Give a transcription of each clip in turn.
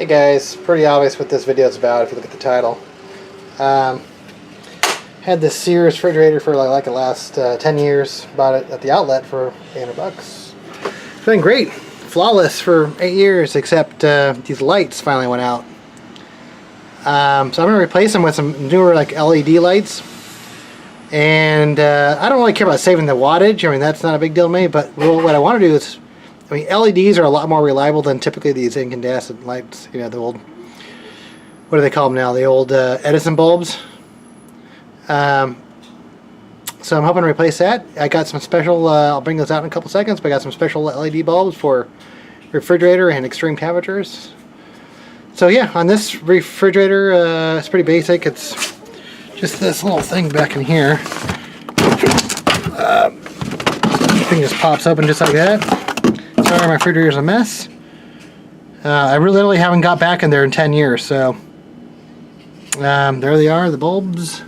Hey guys, pretty obvious what this video is about if you look at the title. Had this Sears refrigerator for like the last 10 years. Bought it at the outlet for $800. It's been great, flawless for 8 years, except these lights finally went out. So I'm gonna replace them with some newer like LED lights. And I don't really care about saving the wattage. I mean, that's not a big deal to me. But what I want to do is, I mean, LEDs are a lot more reliable than typically these incandescent lights. You know, the old, what do they call them now? The old Edison bulbs. So I'm hoping to replace that. I got some special, I'll bring those out in a couple seconds, but I got some special LED bulbs for refrigerator and extreme temperatures. So yeah, on this refrigerator, it's pretty basic. It's just this little thing back in here. The thing just pops open just like that. Sorry, my refrigerator's a mess. I literally haven't got back in there in 10 years, so there they are, the bulbs.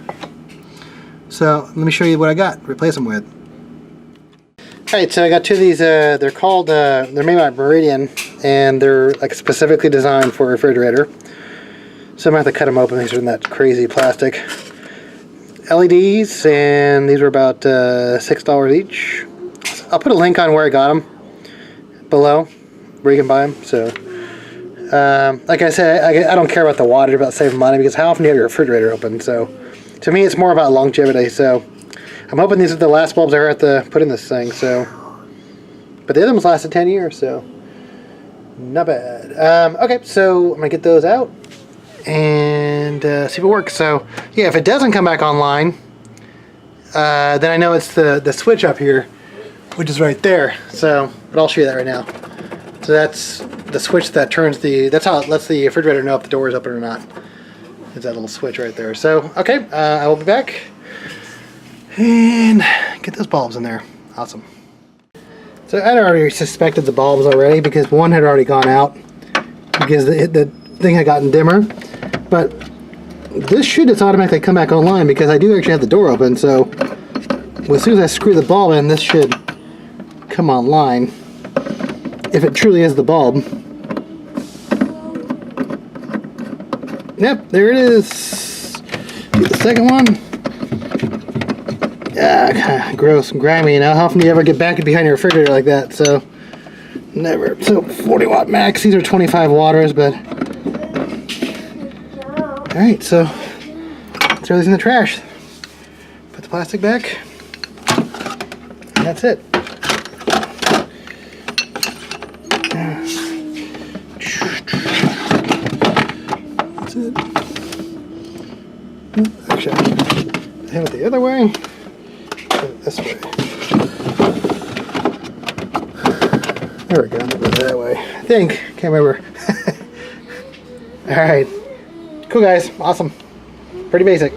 So let me show you what I got. Replace them with. Alright, so I got two of these. They're called, they're made by Meridian, and they're like specifically designed for a refrigerator. So I'm gonna have to cut them open. These are in that crazy plastic. LEDs, and these were about $6 each. I'll put a link on where I got them below, where you can buy them. So, like I said, I don't care about the wattage, about saving money, because how often do you have your refrigerator open? So, to me, it's more about longevity. So, I'm hoping these are the last bulbs I ever have to put in this thing. So, but the other ones lasted 10 years, so not bad. Okay, so I'm gonna get those out and see if it works. So yeah, if it doesn't come back online, then I know it's the switch up here, which is right there. So, but I'll show you that right now. So that's the switch that turns that's how it lets the refrigerator know if the door is open or not. It's that little switch right there. So okay, I will be back and get those bulbs in there. Awesome. So I'd already suspected the bulbs already because one had already gone out because the thing had gotten dimmer. But this should just automatically come back online because I do actually have the door open. So as soon as I screw the bulb in, this should come online if it truly is the bulb. Yep, there it is. Get the second one. Yeah, kind of gross and grimy. You know, how often do you ever get back behind your refrigerator like that? So never. So 40 watt max. These are 25 watters, but all right. So throw these in the trash. Put the plastic back, and that's it. That's it. Actually, I have it the other way. This way. There we go. That way. I think. Can't remember. Alright. Cool, guys. Awesome. Pretty basic.